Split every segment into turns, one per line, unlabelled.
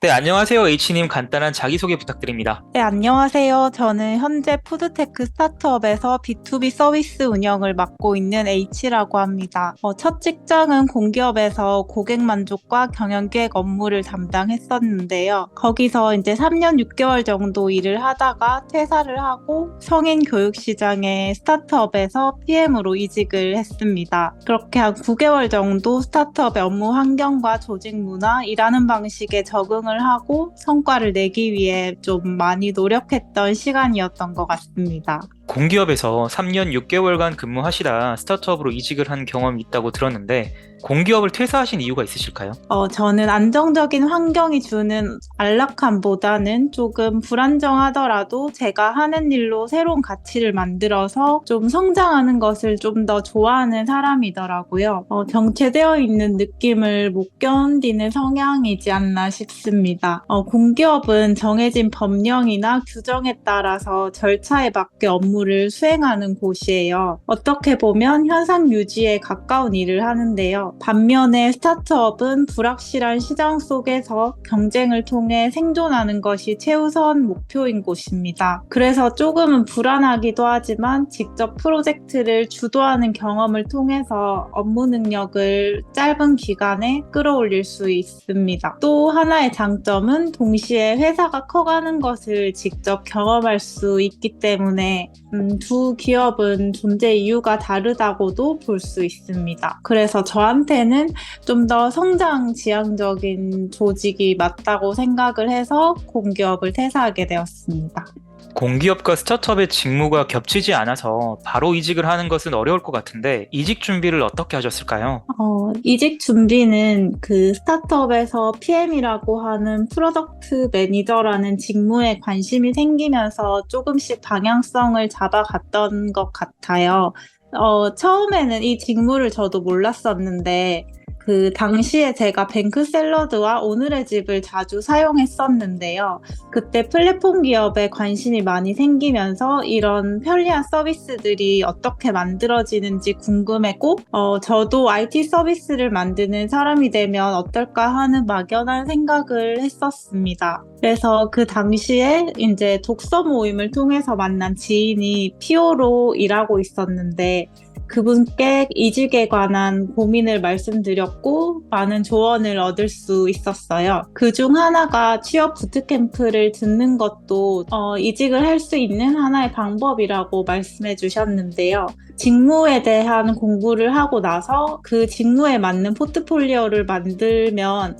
네, 안녕하세요. H님 간단한 자기소개 부탁드립니다.
네, 안녕하세요. 저는 현재 푸드테크 스타트업에서 B2B 서비스 운영을 맡고 있는 H라고 합니다. 첫 직장은 공기업에서 고객 만족과 경영기획 업무를 담당했었는데요. 거기서 이제 3년 6개월 정도 일을 하다가 퇴사를 하고 성인 교육 시장의 스타트업에서 PM으로 이직을 했습니다. 그렇게 한 9개월 정도 스타트업의 업무 환경과 조직 문화, 일하는 방식에 적응을 하고 성과를 내기 위해 좀 많이 노력했던 시간이었던 것 같습니다.
공기업에서 3년 6개월간 근무하시다 스타트업으로 이직을 한 경험이 있다고 들었는데, 공기업을 퇴사하신 이유가 있으실까요?
저는 안정적인 환경이 주는 안락함보다는 조금 불안정하더라도 제가 하는 일로 새로운 가치를 만들어서 좀 성장하는 것을 좀 더 좋아하는 사람이더라고요. 정체되어 있는 느낌을 못 견디는 성향이지 않나 싶습니다. 공기업은 정해진 법령이나 규정에 따라서 절차에 맞게 업무를 수행하는 곳이에요. 어떻게 보면 현상 유지에 가까운 일을 하는데요. 반면에 스타트업은 불확실한 시장 속에서 경쟁을 통해 생존하는 것이 최우선 목표인 곳입니다. 그래서 조금은 불안하기도 하지만 직접 프로젝트를 주도하는 경험을 통해서 업무 능력을 짧은 기간에 끌어올릴 수 있습니다. 또 하나의 장점은 동시에 회사가 커가는 것을 직접 경험할 수 있기 때문에 두 기업은 존재 이유가 다르다고도 볼 수 있습니다. 그래서 저한테는 좀 더 성장 지향적인 조직이 맞다고 생각을 해서 공기업을 퇴사하게 되었습니다.
공기업과 스타트업의 직무가 겹치지 않아서 바로 이직을 하는 것은 어려울 것 같은데, 이직 준비를 어떻게 하셨을까요?
이직 준비는 그 스타트업에서 PM이라고 하는 프로덕트 매니저라는 직무에 관심이 생기면서 조금씩 방향성을 잡아갔던 것 같아요. 처음에는 이 직무를 저도 몰랐었는데, 그 당시에 제가 뱅크 샐러드와 오늘의 집을 자주 사용했었는데요. 그때 플랫폼 기업에 관심이 많이 생기면서 이런 편리한 서비스들이 어떻게 만들어지는지 궁금했고, 저도 IT 서비스를 만드는 사람이 되면 어떨까 하는 막연한 생각을 했었습니다. 그래서 그 당시에 이제 독서 모임을 통해서 만난 지인이 PO로 일하고 있었는데, 그분께 이직에 관한 고민을 말씀드렸고 많은 조언을 얻을 수 있었어요. 그중 하나가 취업 부트캠프를 듣는 것도 이직을 할 수 있는 하나의 방법이라고 말씀해 주셨는데요. 직무에 대한 공부를 하고 나서 그 직무에 맞는 포트폴리오를 만들면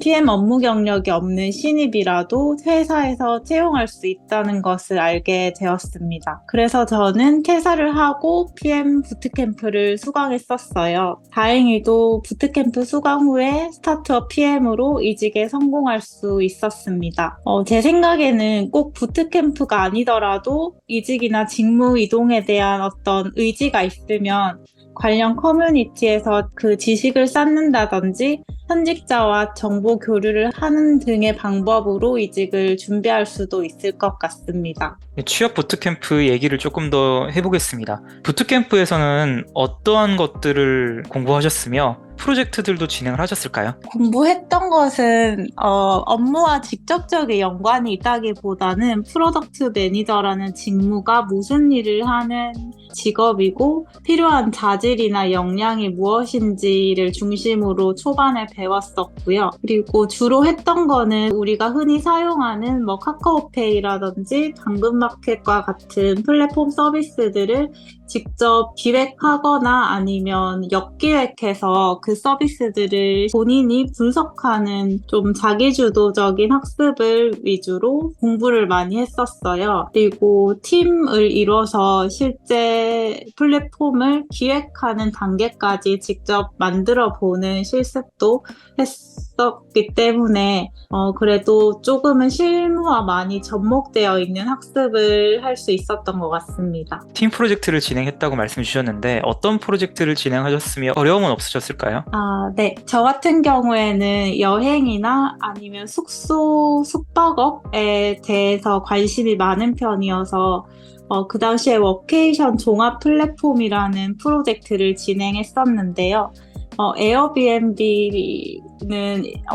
PM 업무 경력이 없는 신입이라도 회사에서 채용할 수 있다는 것을 알게 되었습니다. 그래서 저는 퇴사를 하고 PM 부트캠프를 수강했었어요. 다행히도 부트캠프 수강 후에 스타트업 PM으로 이직에 성공할 수 있었습니다. 제 생각에는 꼭 부트캠프가 아니더라도 이직이나 직무 이동에 대한 어떤 의지가 있으면 관련 커뮤니티에서 그 지식을 쌓는다든지 현직자와 정보 교류를 하는 등의 방법으로 이직을 준비할 수도 있을 것 같습니다.
취업 부트캠프 얘기를 조금 더 해보겠습니다. 부트캠프에서는 어떠한 것들을 공부하셨으며, 프로젝트들도 진행을 하셨을까요?
공부했던 것은 업무와 직접적인 연관이 있다기보다는 프로덕트 매니저라는 직무가 무슨 일을 하는 직업이고 필요한 자질이나 역량이 무엇인지를 중심으로 초반에 배웠었고요. 그리고 주로 했던 거는 우리가 흔히 사용하는 뭐 카카오페이라든지 당근마켓과 같은 플랫폼 서비스들을 직접 기획하거나 아니면 역기획해서 그 서비스들을 본인이 분석하는 좀 자기주도적인 학습을 위주로 공부를 많이 했었어요. 그리고 팀을 이뤄서 실제 플랫폼을 기획하는 단계까지 직접 만들어 보는 실습도 했었기 때문에 그래도 조금은 실무와 많이 접목되어 있는 학습을 할 수 있었던 것 같습니다.
팀 프로젝트를 진행했다고 말씀 주셨는데, 어떤 프로젝트를 진행하셨으며 어려움은 없으셨을까요?
네. 저 같은 경우에는 여행이나 아니면 숙소, 숙박업에 대해서 관심이 많은 편이어서 그 당시에 워케이션 종합 플랫폼이라는 프로젝트를 진행했었는데요. 에어비앤비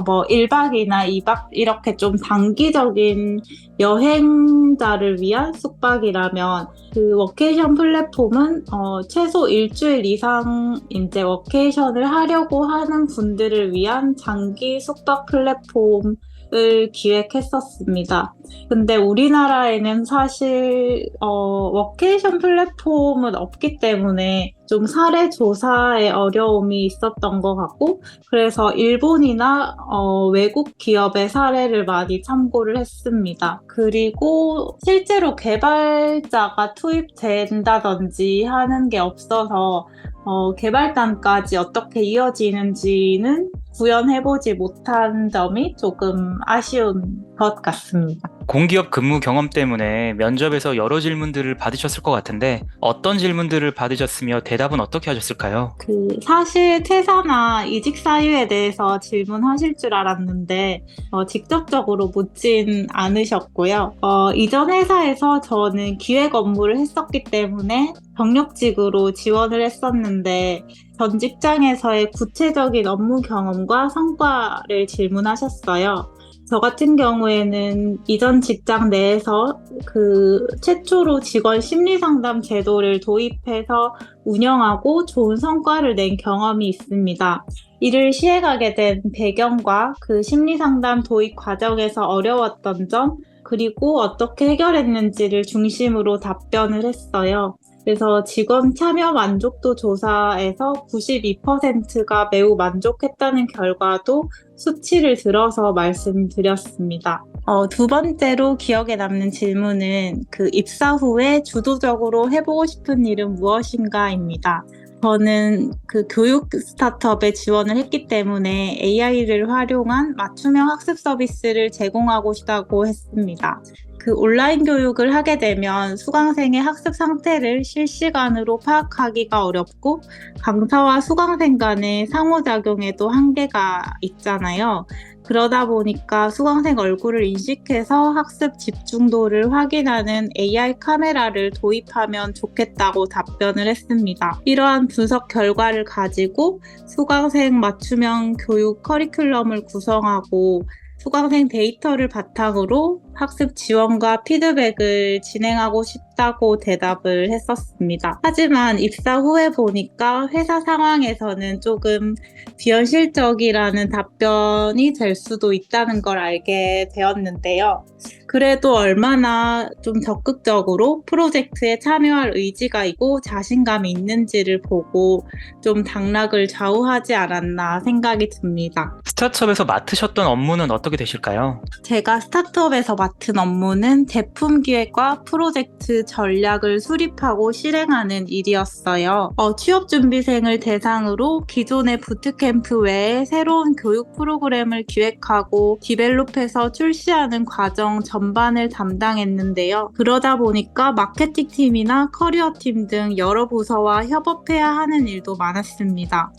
뭐 1박이나 2박 이렇게 좀 단기적인 여행자를 위한 숙박이라면 그 워케이션 플랫폼은 최소 일주일 이상 이제 워케이션을 하려고 하는 분들을 위한 장기 숙박 플랫폼을 기획했었습니다. 근데 우리나라에는 사실 워케이션 플랫폼은 없기 때문에 좀 사례 조사에 어려움이 있었던 것 같고, 그래서 일본이나 외국 기업의 사례를 많이 참고를 했습니다. 그리고 실제로 개발자가 투입된다든지 하는 게 없어서 개발단까지 어떻게 이어지는지는 구현해보지 못한 점이 조금 아쉬운 것 같습니다.
공기업 근무 경험 때문에 면접에서 여러 질문들을 받으셨을 것 같은데 어떤 질문들을 받으셨으며 대답은 어떻게 하셨을까요?
사실 퇴사나 이직 사유에 대해서 질문하실 줄 알았는데 직접적으로 묻진 않으셨고요. 이전 회사에서 저는 기획 업무를 했었기 때문에 경력직으로 지원을 했었는데 전 직장에서의 구체적인 업무 경험과 성과를 질문하셨어요. 저 같은 경우에는 이전 직장 내에서 최초로 직원 심리 상담 제도를 도입해서 운영하고 좋은 성과를 낸 경험이 있습니다. 이를 시행하게 된 배경과 그 심리 상담 도입 과정에서 어려웠던 점, 그리고 어떻게 해결했는지를 중심으로 답변을 했어요. 그래서 직원 참여 만족도 조사에서 92%가 매우 만족했다는 결과도 수치를 들어서 말씀드렸습니다. 두 번째로 기억에 남는 질문은 입사 후에 주도적으로 해보고 싶은 일은 무엇인가입니다. 저는 교육 스타트업에 지원을 했기 때문에 AI를 활용한 맞춤형 학습 서비스를 제공하고 싶다고 했습니다. 온라인 교육을 하게 되면 수강생의 학습 상태를 실시간으로 파악하기가 어렵고 강사와 수강생 간의 상호작용에도 한계가 있잖아요. 그러다 보니까 수강생 얼굴을 인식해서 학습 집중도를 확인하는 AI 카메라를 도입하면 좋겠다고 답변을 했습니다. 이러한 분석 결과를 가지고 수강생 맞춤형 교육 커리큘럼을 구성하고 수강생 데이터를 바탕으로 학습 지원과 피드백을 진행하고 싶다고 대답을 했었습니다. 하지만 입사 후에 보니까 회사 상황에서는 조금 비현실적이라는 답변이 될 수도 있다는 걸 알게 되었는데요. 그래도 얼마나 좀 적극적으로 프로젝트에 참여할 의지가 있고 자신감이 있는지를 보고 좀 당락을 좌우하지 않았나 생각이 듭니다.
스타트업에서 맡으셨던 업무는 어떻게 되실까요?
제가 스타트업에서 맡은 업무는 제품 기획과 프로젝트 전략을 수립하고 실행하는 일이었어요. 취업 준비생을 대상으로 기존의 부트캠프 외에 새로운 교육 프로그램을 기획하고 디벨롭해서 출시하는 과정 전반을 담당했는데요. 그러다 보니까 마케팅 팀이나 커리어 팀 등 여러 부서와 협업해야 하는 일도 많았습니다.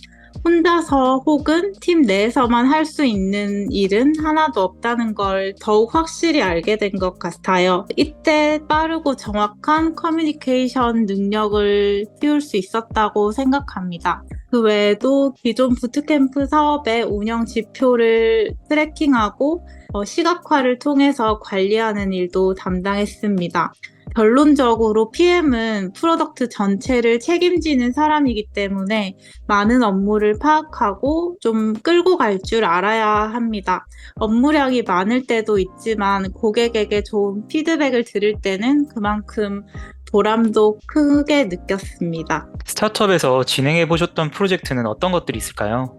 혼자서 혹은 팀 내에서만 할 수 있는 일은 하나도 없다는 걸 더욱 확실히 알게 된 것 같아요. 이때 빠르고 정확한 커뮤니케이션 능력을 키울 수 있었다고 생각합니다. 그 외에도 기존 부트캠프 사업의 운영 지표를 트래킹하고 시각화를 통해서 관리하는 일도 담당했습니다. 결론적으로 PM은 프로덕트 전체를 책임지는 사람이기 때문에 많은 업무를 파악하고 좀 끌고 갈 줄 알아야 합니다. 업무량이 많을 때도 있지만 고객에게 좋은 피드백을 들을 때는 그만큼 보람도 크게 느꼈습니다.
스타트업에서 진행해 보셨던 프로젝트는 어떤 것들이 있을까요?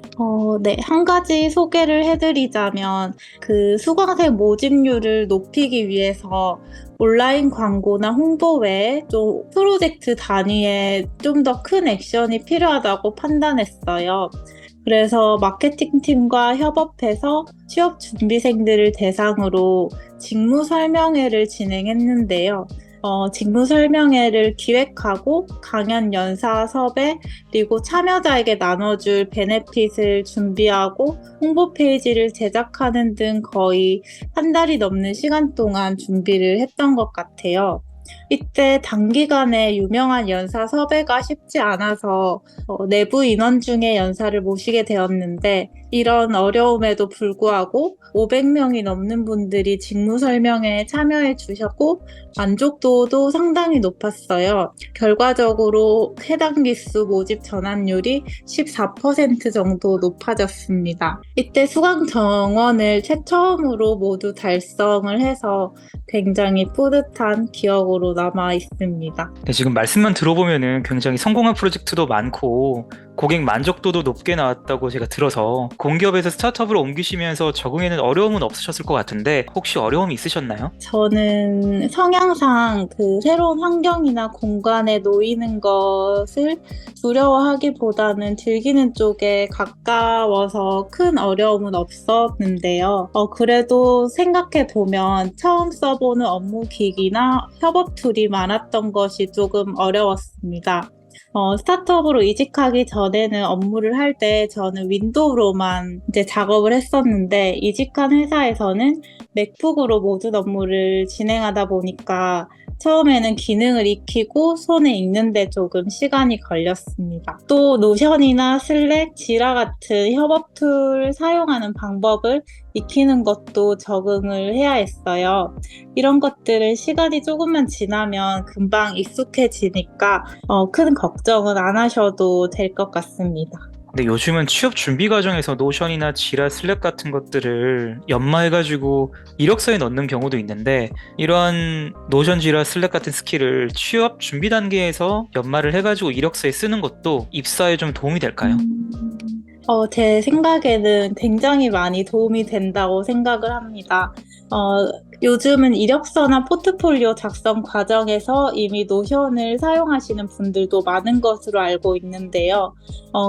네, 한 가지 소개를 해드리자면 수강생 모집률을 높이기 위해서 온라인 광고나 홍보 외에 좀 프로젝트 단위에 좀 더 큰 액션이 필요하다고 판단했어요. 그래서 마케팅팀과 협업해서 취업 준비생들을 대상으로 직무 설명회를 진행했는데요. 직무 설명회를 기획하고 강연 연사 섭외, 그리고 참여자에게 나눠줄 베네핏을 준비하고 홍보 페이지를 제작하는 등 거의 한 달이 넘는 시간 동안 준비를 했던 것 같아요. 이때 단기간에 유명한 연사 섭외가 쉽지 않아서 내부 인원 중에 연사를 모시게 되었는데 이런 어려움에도 불구하고 500명이 넘는 분들이 직무 설명에 참여해 주셨고 만족도도 상당히 높았어요. 결과적으로 해당 기수 모집 전환율이 14% 정도 높아졌습니다. 이때 수강 정원을 최초음으로 모두 달성을 해서 굉장히 뿌듯한 기억으로 남아 있습니다.
네, 지금 말씀만 들어보면은 굉장히 성공한 프로젝트도 많고 고객 만족도도 높게 나왔다고 제가 들어서 공기업에서 스타트업으로 옮기시면서 적응에는 어려움은 없으셨을 것 같은데 혹시 어려움이 있으셨나요?
저는 성향상 그 새로운 환경이나 공간에 놓이는 것을 두려워하기보다는 즐기는 쪽에 가까워서 큰 어려움은 없었는데요. 그래도 생각해보면 처음 써보는 업무 기기나 협업 툴이 많았던 것이 조금 어려웠습니다. 스타트업으로 이직하기 전에는 업무를 할 때 저는 윈도우로만 이제 작업을 했었는데 이직한 회사에서는 맥북으로 모든 업무를 진행하다 보니까 처음에는 기능을 익히고 손에 익는데 조금 시간이 걸렸습니다. 또 노션이나 슬랙, 지라 같은 협업 툴을 사용하는 방법을 익히는 것도 적응을 해야 했어요. 이런 것들은 시간이 조금만 지나면 금방 익숙해지니까 큰 걱정은 안 하셔도 될 것 같습니다.
근데 요즘은 취업 준비 과정에서 노션이나 지라, 슬랙 같은 것들을 연마해가지고 이력서에 넣는 경우도 있는데 이런 노션, 지라, 슬랙 같은 스킬을 취업 준비 단계에서 연마를 해가지고 이력서에 쓰는 것도 입사에 좀 도움이 될까요?
제 생각에는 굉장히 많이 도움이 된다고 생각을 합니다. 요즘은 이력서나 포트폴리오 작성 과정에서 이미 노션을 사용하시는 분들도 많은 것으로 알고 있는데요.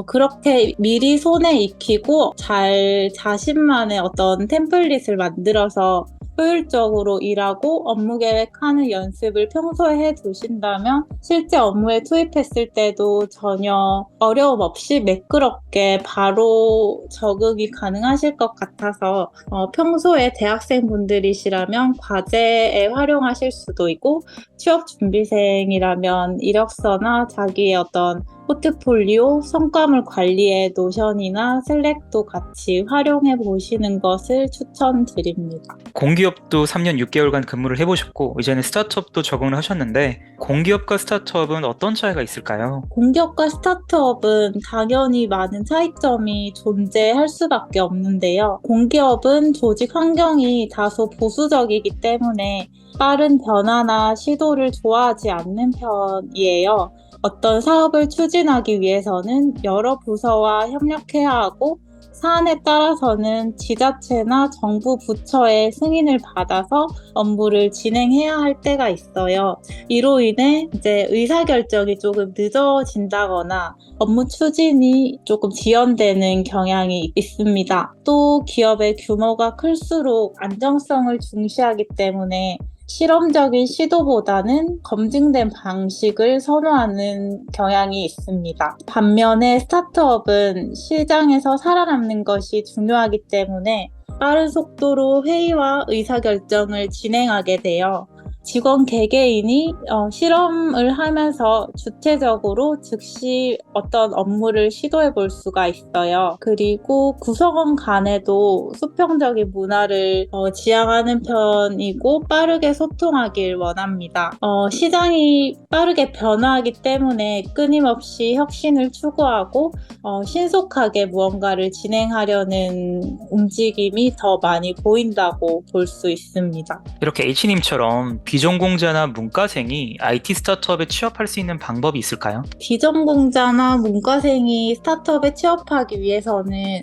그렇게 미리 손에 익히고 잘 자신만의 어떤 템플릿을 만들어서 효율적으로 일하고 업무 계획하는 연습을 평소에 해 두신다면 실제 업무에 투입했을 때도 전혀 어려움 없이 매끄럽게 바로 적응이 가능하실 것 같아서 평소에 대학생분들이시라면 과제에 활용하실 수도 있고 취업 준비생이라면 이력서나 자기의 어떤 포트폴리오, 성과물 관리에 노션이나 슬랙도 같이 활용해 보시는 것을 추천드립니다.
공기업도 3년 6개월간 근무를 해보셨고 이제는 스타트업도 적응을 하셨는데 공기업과 스타트업은 어떤 차이가 있을까요?
공기업과 스타트업은 당연히 많은 차이점이 존재할 수밖에 없는데요. 공기업은 조직 환경이 다소 보수적이기 때문에 빠른 변화나 시도를 좋아하지 않는 편이에요. 어떤 사업을 추진하기 위해서는 여러 부서와 협력해야 하고 사안에 따라서는 지자체나 정부 부처의 승인을 받아서 업무를 진행해야 할 때가 있어요. 이로 인해 이제 의사결정이 조금 늦어진다거나 업무 추진이 조금 지연되는 경향이 있습니다. 또 기업의 규모가 클수록 안정성을 중시하기 때문에 실험적인 시도보다는 검증된 방식을 선호하는 경향이 있습니다. 반면에 스타트업은 시장에서 살아남는 것이 중요하기 때문에 빠른 속도로 회의와 의사결정을 진행하게 돼요. 직원 개개인이 실험을 하면서 주체적으로 즉시 어떤 업무를 시도해 볼 수가 있어요. 그리고 구성원 간에도 수평적인 문화를 지향하는 편이고 빠르게 소통하길 원합니다. 시장이 빠르게 변화하기 때문에 끊임없이 혁신을 추구하고 신속하게 무언가를 진행하려는 움직임이 더 많이 보인다고 볼 수 있습니다.
이렇게 H님처럼 비전공자나 문과생이 IT 스타트업에 취업할 수 있는 방법이 있을까요?
비전공자나 문과생이 스타트업에 취업하기 위해서는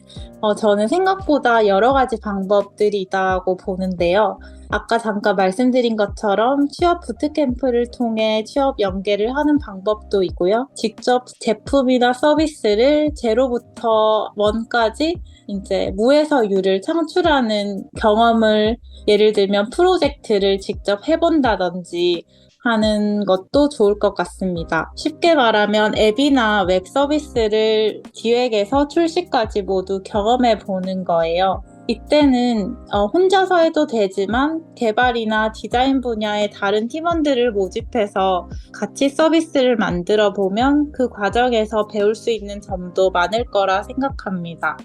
저는 생각보다 여러 가지 방법들이 있다고 보는데요. 아까 잠깐 말씀드린 것처럼 취업 부트캠프를 통해 취업 연계를 하는 방법도 있고요. 직접 제품이나 서비스를 제로부터 원까지 이제 무에서 유를 창출하는 경험을 예를 들면 프로젝트를 직접 해본다든지 하는 것도 좋을 것 같습니다. 쉽게 말하면 앱이나 웹 서비스를 기획에서 출시까지 모두 경험해 보는 거예요. 이때는 혼자서 해도 되지만 개발이나 디자인 분야의 다른 팀원들을 모집해서 같이 서비스를 만들어 보면 그 과정에서 배울 수 있는 점도 많을 거라 생각합니다.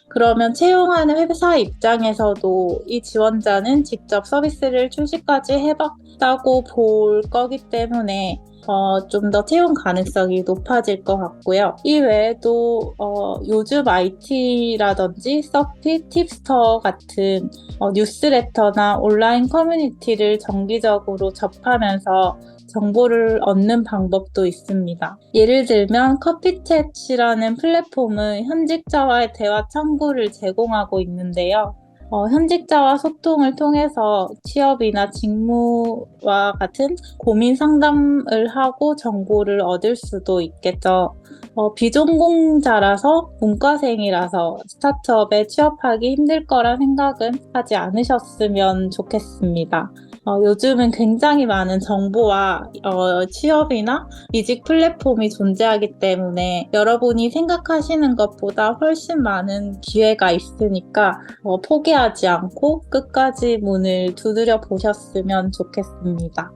그러면 채용하는 회사 입장에서도 이 지원자는 직접 서비스를 출시까지 해봤다고 볼 거기 때문에 좀 더 채용 가능성이 높아질 것 같고요. 이 외에도 요즘 IT라든지 서핏, 팁스터 같은 뉴스레터나 온라인 커뮤니티를 정기적으로 접하면서 정보를 얻는 방법도 있습니다. 예를 들면 커피챗이라는 플랫폼은 현직자와의 대화 창구를 제공하고 있는데요. 현직자와 소통을 통해서 취업이나 직무와 같은 고민 상담을 하고 정보를 얻을 수도 있겠죠. 비전공자라서 문과생이라서 스타트업에 취업하기 힘들 거라 생각은 하지 않으셨으면 좋겠습니다. 요즘은 굉장히 많은 정보와 취업이나 이직 플랫폼이 존재하기 때문에 여러분이 생각하시는 것보다 훨씬 많은 기회가 있으니까 포기하지 않고 끝까지 문을 두드려 보셨으면 좋겠습니다.